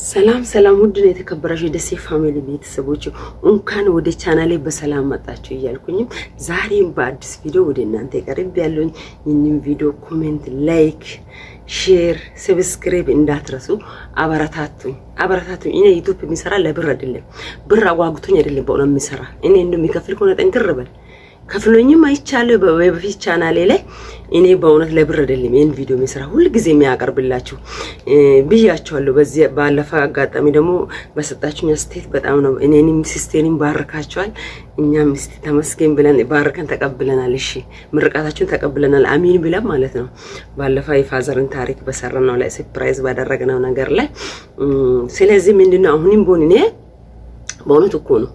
ሰላም ሰላም ውድ ነው የተከበራችሁ የደሴ ፋሚሊ ቤተሰቦች እንኳን ወደ ቻናሌ በሰላም መጣችሁ እያልኩኝ ዛሬም በአዲስ ቪዲዮ ወደ እናንተ ቀርብ ያለኝ ይህንን ቪዲዮ ኮሜንት ላይክ ሼር ሰብስክራይብ እንዳትረሱ አበረታቱኝ እኔ ዩቲዩብ የሚሰራ ለብር አይደለም ብር አጓጉቶኝ አይደለም በእውነት የሚሰራ እኔ እንደሚከፍል ከሆነ ጠንክር በል ከፍሎኝም አይቻለሁ በፊት ቻናሌ ላይ እኔ በእውነት ለብር አይደለም ይሄን ቪዲዮ መስራ ሁሉ ጊዜ የሚያቀርብላችሁ ብያችኋለሁ በዚህ ባለፈ አጋጣሚ ደግሞ በሰጣችሁኝ አስተያየት በጣም ነው እኔንም ሲስቴንም ባረካችኋል እኛም እስቲ ተመስገን ብለን ባረከን ተቀብለናል እሺ ምርቃታችሁን ተቀብለናል አሚን ብለን ማለት ነው ባለፈ የፋዘርን ታሪክ በሰራነው ላይ ሰርፕራይዝ ባደረግነው ነገር ላይ ስለዚህ ምንድነው አሁንም ቦን እኔ በእውነት እኮ ነው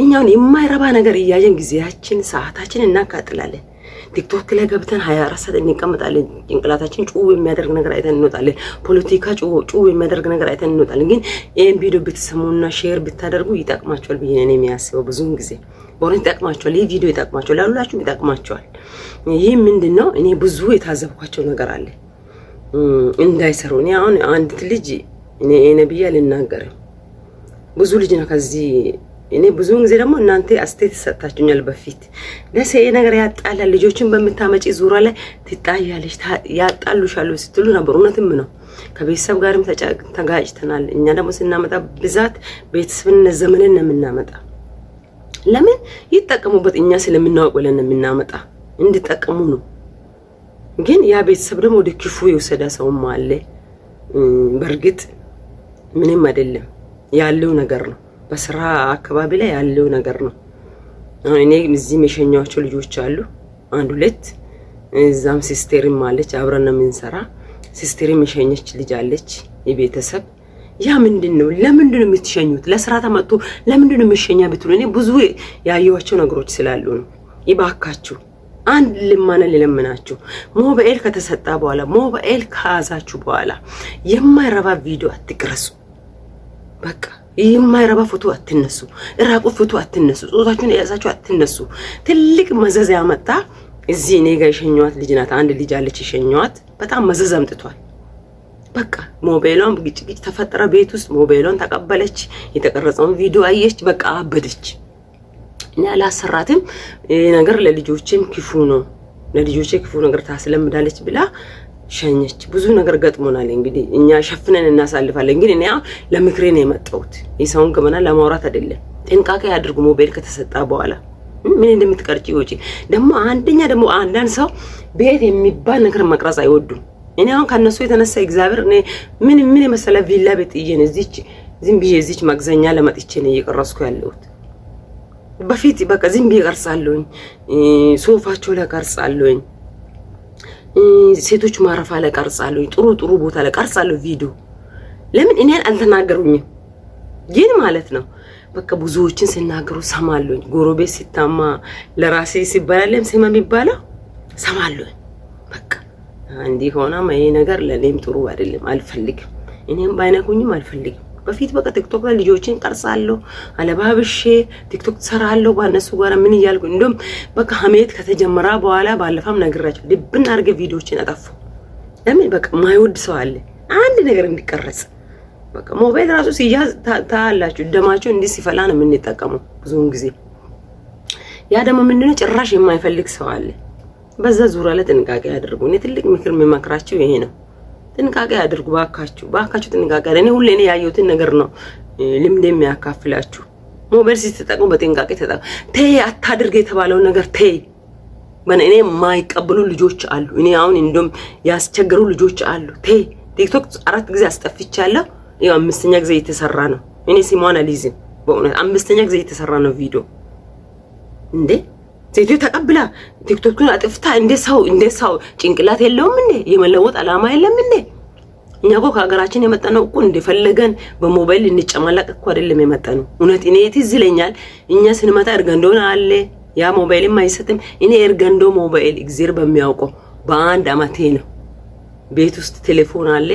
እኛውን የማይረባ ነገር እያየን ጊዜያችን ሰዓታችን እናቃጥላለን ቲክቶክ ላይ ገብተን 24 ሰዓት እንቀመጣለን ጭንቅላታችን ጩው የሚያደርግ ነገር አይተን እንወጣለን ፖለቲካ ጩው የሚያደርግ ነገር አይተን እንወጣለን ግን ይሄን ቪዲዮ ብትሰሙና ሼር ብታደርጉ ይጣቅማችኋል ብዬ እኔ የሚያስበው ብዙን ጊዜ በእውነት ይጣቅማችኋል ይሄ ቪዲዮ ይጣቅማችኋል ለሁላችሁም ይጣቅማችኋል ይሄ ምንድነው እኔ ብዙ የታዘብኳቸው ነገር አለ እንዳይሰሩ እኔ አሁን አንዲት ልጅ እኔ ነብያ ልናገር ብዙ ልጅ ነው ከዚህ እኔ ብዙውን ጊዜ ደግሞ እናንተ አስተያየት ሰጣችሁኛል በፊት ደስ ይሄ ነገር ያጣላል ልጆችን በመታመጪ ዙሪያ ላይ ትጣያለሽ ያጣሉሻል ስትሉ ነበር እውነትም ነው ከቤተሰብ ጋርም ተጋጭተናል እኛ ደግሞ ስናመጣ ብዛት ቤተሰብን ዘመንን ነው የምናመጣ ለምን ይተቀሙበት እኛ ስለምናውቅ ብለን ነው የምናመጣ እንድትጠቀሙ ነው ግን ያ ቤተሰብ ደግሞ ወደ ክፉ ይወሰዳ ሰውም አለ በርግጥ ምንም አይደለም ያለው ነገር ነው በስራ አካባቢ ላይ ያለው ነገር ነው እኔ እዚህ መሸኛቸው ልጆች አሉ አንድ ሁለት እዛም ሲስተርም አለች አብረን ነው የምንሰራ ሲስተርም መሸኘች ልጅ አለች የቤተሰብ ያ ምንድነው ለምንድነው የምትሸኙት ለስራ ተመጡ ለምንድነው የምትሸኛ ብትሉ እኔ ብዙ ያየዋቸው ነገሮች ስላሉ ነው ይባካችሁ አንድ ልማና ለለምናችሁ ሞባይል ከተሰጣ በኋላ ሞባይል ካዛችሁ በኋላ የማይረባ ቪዲዮ አትቅረሱ በቃ የማይረባ ፎቶ አትነሱ እራቁ ፎቶ አትነሱ ጾታችሁን ያዛችሁ አትነሱ ትልቅ መዘዝ ያመጣ እዚህ እኔ ጋር የሸኘዋት ልጅ ናት አንድ ልጅ አለች የሸኘዋት በጣም መዘዝ አምጥቷል በቃ ሞባይሏን ግጭግጭ ተፈጠረ ቤት ውስጥ ሞባይሏን ተቀበለች የተቀረጸውን ቪዲዮ አየች በቃ አበደች እኔ አላሰራትም ነገር ለልጆቼም ክፉ ነው ለልጆቼ ክፉ ነገር ታስለምዳለች ብላ ሸኘች ብዙ ነገር ገጥሞናል እንግዲህ እኛ ሸፍነን እናሳልፋለን ግን እኔ ለምክሬ ነው የመጣሁት ይሳውን ገመና ለማውራት አይደለም ጥንቃቄ ያድርጉ ሞባይል ከተሰጣ በኋላ ምን እንደምትቀርጪ ወጪ ደግሞ አንደኛ ደግሞ አንዳንድ ሰው ቤት የሚባል ነገር መቅረጽ አይወዱም እኔ አሁን ከነሱ የተነሳ እግዚአብሔር እኔ ምን መሰለ ቪላ ቤት ይየን እዚች ዝም ብዬ እዚች ማግዘኛ ለመጥቼ ነው እየቀረስኩ ያለሁት በፊት በቃ ዝም ብዬ ቀርጻለሁኝ ሶፋቸው ላይ ቀርጻለሁኝ ሴቶች ማረፋ ላይ ቀርጻለሁ ጥሩ ቦታ ላይ ቀርጻለሁ ቪዲዮ ለምን እኔን አልተናገሩኝም ግን ማለት ነው በቃ ብዙዎችን ሲናገሩ ሰማለሁ ጎሮቤት ሲታማ ለራሴ ሲባላለም ሲማ የሚባለው ሰማለሁ በቃ አንዲ ሆናማ ይሄ ነገር ለኔም ጥሩ አይደለም አልፈልግም እኔም ባይነኩኝም አልፈልግም በፊት በቃ ቲክቶክ ላይ ልጆችን ቀርጻለሁ አለባብሼ ቲክቶክ ሰራለሁ ባነሱ ጋር ምን ይያልኩ እንደም በቃ ሀሜት ከተጀመረ በኋላ ባለፈም ነግራችሁ ልብን አርገ ቪዲዮችን አጠፉ ለምን በቃ ማይወድ ሰው አለ አንድ ነገር እንዲቀረጽ በቃ ሞባይል ራሱ ሲያዝ ታላችሁ ደማችሁ እንዲ ሲፈላ ነው የምንጠቀመው ብዙውን ጊዜ ያ ደግሞ ምንድነው ጭራሽ የማይፈልግ ሰው አለ በዛ ዙሪያ ላይ ጥንቃቄ ያድርጉ እኔ ትልቅ ምክር የምመክራችሁ ይሄ ነው ጥንቃቄ ያድርጉ ባካችሁ ጥንቃቄ እኔ ሁሌ እኔ ያየሁትን ነገር ነው ልምድ የሚያካፍላችሁ ሞባይል ሲተጠቀሙ በጥንቃቄ ተጠቀሙ ተይ አታድርግ የተባለው ነገር ተይ እኔ የማይቀበሉ ልጆች አሉ እኔ አሁን እንደም ያስቸገሩ ልጆች አሉ ተይ ቲክቶክ 4 ጊዜ አስጠፍቻለሁ ያው 5ኛ ጊዜ የተሰራ ነው እኔ ሲሞን አሊዝም በእውነት 5ኛ ጊዜ የተሰራ ነው ቪዲዮ እንዴ ሴቱ ተቀብላ ቲክቶክን አጥፍታ እንደ ሰው ጭንቅላት የለውም እንዴ የመለወጥ አላማ የለም እንዴ እኛ እኮ ከሀገራችን የመጣነው እኮ እንደፈለገን በሞባይል እንጨማለቅ እኮ አይደለም የመጣነው እውነት እኔ ትዝለኛል እኛ ስንመጣ እርገንዶና አለ ያ ሞባይልም አይሰጥም እኔ እርገንዶ ሞባይል እግዚአብሔር በሚያውቀው በአንድ አመቴ ነው ቤት ውስጥ ቴሌፎን አለ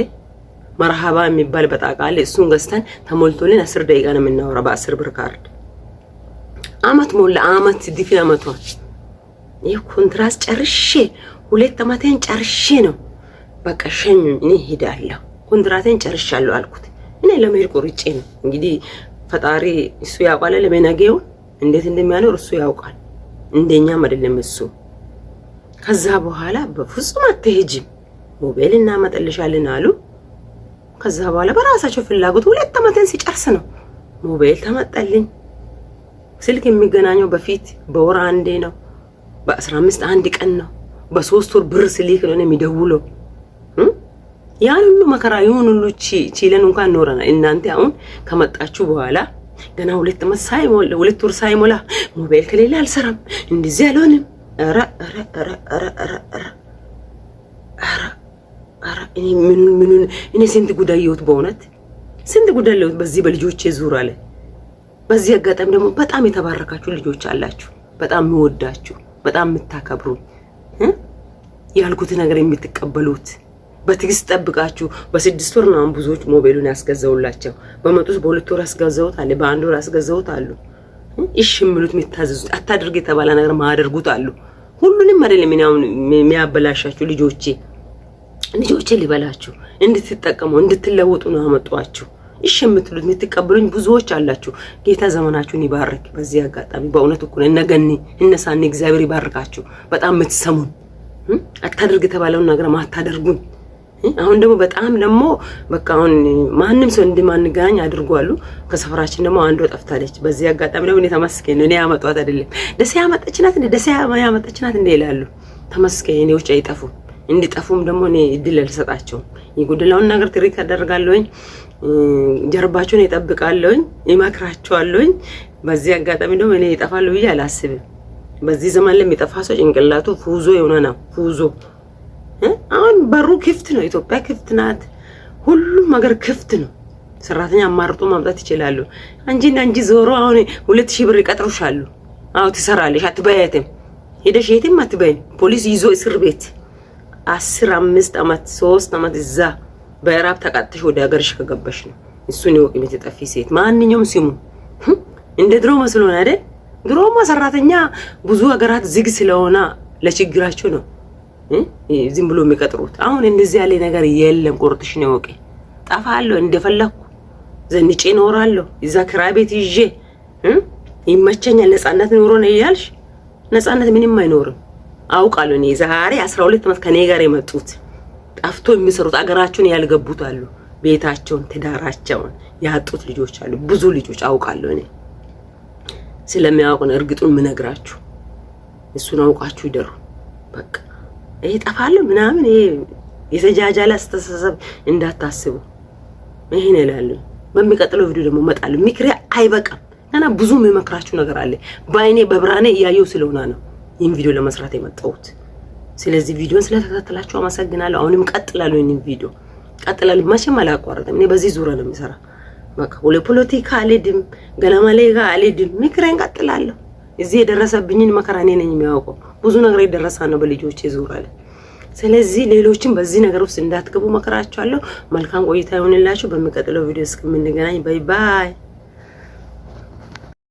መርሃባ የሚባል በጣቃ አለ እሱን ገዝተን ተሞልቶልን 10 ደቂቃ ነው የምናወራው በ10 ብር ካርድ አመት ሞላ አመት ዲፊን አመቷን የኮንትራስ ጨርሼ 2 አመቴን ጨርሼ ነው በቃ ሸኙኝ እኔ ሄዳለሁ ኮንትራቴን ጨርሻለሁ አልኩት እኔ ለመሄድ ቆርጬ ነው። እንግዲህ ፈጣሪ እሱ ያውቃል ለመነገው እንዴት እንደሚያኖር እሱ ያውቃል። እንደኛም አይደለም እሱ። ከዛ በኋላ በፍጹም አትሄጂም ሞባይል እናመጣልሻለን አሉ። ከዛ በኋላ በራሳቸው ፍላጎት 2 ዓመትን ሲጨርስ ነው ሞባይል ተመጣልኝ። ስልክ የሚገናኘው በፊት በወር አንዴ ነው፣ በ15 አንድ ቀን ነው፣ በ3 ወር ብር ስልክ ነው የሚደውለው። ያን ሁሉ መከራ ይሁን ሁሉ ቺለን እንኳን ኖረና እናንተ አሁን ከመጣችሁ በኋላ ገና 2 ዓመት ሳይሞላ 2 ወር ሳይሞላ ሞባይል ከሌላ አልሰራም እንደዚህ አልሆንም። ኧረ እኔ ስንት ጉዳይ ይወት በእውነት ስንት ጉዳይ ይወት በዚህ በልጆቼ ዙር አለ። በዚህ አጋጣሚ ደግሞ በጣም የተባረካችሁ ልጆች አላችሁ፣ በጣም የሚወዳችሁ፣ በጣም የምታከብሩ ያልኩት ነገር የምትቀበሉት በትግስት ጠብቃችሁ በ6 ወር ነው ብዙዎች ሞባይሉን ያስገዛውላቸው። በመጡስ በ2 ወር ያስገዛውት አለ፣ በ1 ወር ያስገዛውት አሉ። እሺ ምሉት የሚታዘዙት አታድርግ የተባለ ነገር ማድርጉት አሉ። ሁሉንም አይደለም የሚያበላሻችሁ ልጆቼ ሊበላችሁ እንድትጠቀሙ እንድትለወጡ ነው አመጣችሁ። እሺ የምትሉት የምትቀበሉኝ ብዙዎች አላችሁ። ጌታ ዘመናችሁን ይባርክ። በዚህ አጋጣሚ በእውነት እኮ እነገኒ እነሳኒ እግዚአብሔር ይባርካችሁ። በጣም የምትሰሙን አታድርግ የተባለውን ነገር ማታደርጉን። አሁን ደግሞ በጣም ደግሞ በቃ አሁን ማንንም ሰው እንደማንገናኝ አድርጓሉ። ከሰፈራችን ደግሞ አንዷ ጠፍታለች። በዚህ አጋጣሚ ደግሞ እኔ ተመስገን ነው። እኔ ያመጣኋት አይደለም ደሴ ያመጣችናት እንደ ይላሉ። ተመስገን እኔዎች አይጠፉም። እንዲጠፉም ደግሞ እኔ እድል አልሰጣቸውም። የጎደለውን ነገር ትሪክ አደርጋለሁኝ፣ ጀርባቸውን እጠብቃለሁኝ፣ እመክራቸዋለሁኝ። በዚህ አጋጣሚ ደግሞ እኔ ይጠፋሉ ብዬ አላስብም። በዚህ ዘመን ላይ የሚጠፋ ሰው ጭንቅላቱ ፉዞ የሆነ ነው። ፉዞ አሁን በሩ ክፍት ነው። ኢትዮጵያ ክፍት ናት። ሁሉም ነገር ክፍት ነው። ሰራተኛ አማርጦ ማምጣት ይችላሉ። አንቺ ዞሮ አሁን 2000 ብር ይቀጥሩሻሉ። አዎ ትሰራለሽ፣ አትበያትም። ሄደሽ የትም አትበይም። ፖሊስ ይዞ እስር ቤት 15 ዓመት 3 ዓመት እዛ በራብ ተቃጥሽ ወደ ሀገርሽ ከገባሽ ነው። እሱን ይወቅ የምትጠፊ ሴት ማንኛውም ሲሙ እንደ ድሮ መስሎን አይደል? ድሮማ ሰራተኛ ብዙ ሀገራት ዝግ ስለሆነ ለችግራቸው ነው ዝም ብሎ የሚቀጥሩት። አሁን እንደዚህ ያለ ነገር የለም። ቁርጥሽ ነው ወቄ ጠፋለሁ፣ እንደፈለኩ ዘንጬ እኖራለሁ። እዛ ክራይ ቤት ይዤ ይመቸኛል። ነፃነት ኑሮ ነው ይያልሽ፣ ነፃነት ምንም አይኖርም። አውቃለሁ። እኔ ዛሬ 12 ዓመት ከኔ ጋር የመጡት ጠፍቶ የሚሰሩት አገራቸውን ያልገቡት አሉ። ቤታቸውን ትዳራቸውን ያጡት ልጆች አሉ። ብዙ ልጆች አውቃለሁ። እኔ ስለሚያውቁ ነው እርግጡን ምነግራችሁ። እሱን አውቃችሁ ይደሩ። በቃ ይሄ ጠፋለሁ ምናምን ይሄ የተጃጃለ አስተሳሰብ እንዳታስቡ። ይሄን እላለሁ። በሚቀጥለው ቪዲዮ ደግሞ እመጣለሁ። ምክሬ አይበቃም። ገና ብዙ የመክራችሁ ነገር አለ። በአይኔ በብራኔ እያየው ስለሆነ ነው ይህን ቪዲዮ ለመስራት የመጣሁት። ስለዚህ ቪዲዮን ስለተከታተላችሁ አመሰግናለሁ። አሁንም ቀጥላለሁ። ይህን ቪዲዮ ቀጥላለሁ። መቼም አላቋርጥም። እኔ በዚህ ዙሪያ ነው የምሰራ። በቃ ወለ ፖለቲካ አልሄድም፣ ገለማሌ ጋር አልሄድም። ምክሬን ቀጥላለሁ። እዚህ የደረሰብኝን መከራ እኔ ነኝ የሚያውቀው። ብዙ ነገር የደረሳ ነው በልጆቼ ዙሪያ ላይ። ስለዚህ ሌሎችን በዚህ ነገር ውስጥ እንዳትገቡ መከራችኋለሁ። መልካም ቆይታ ይሁንላችሁ። በሚቀጥለው ቪዲዮ እስከምንገናኝ ባይ ባይ።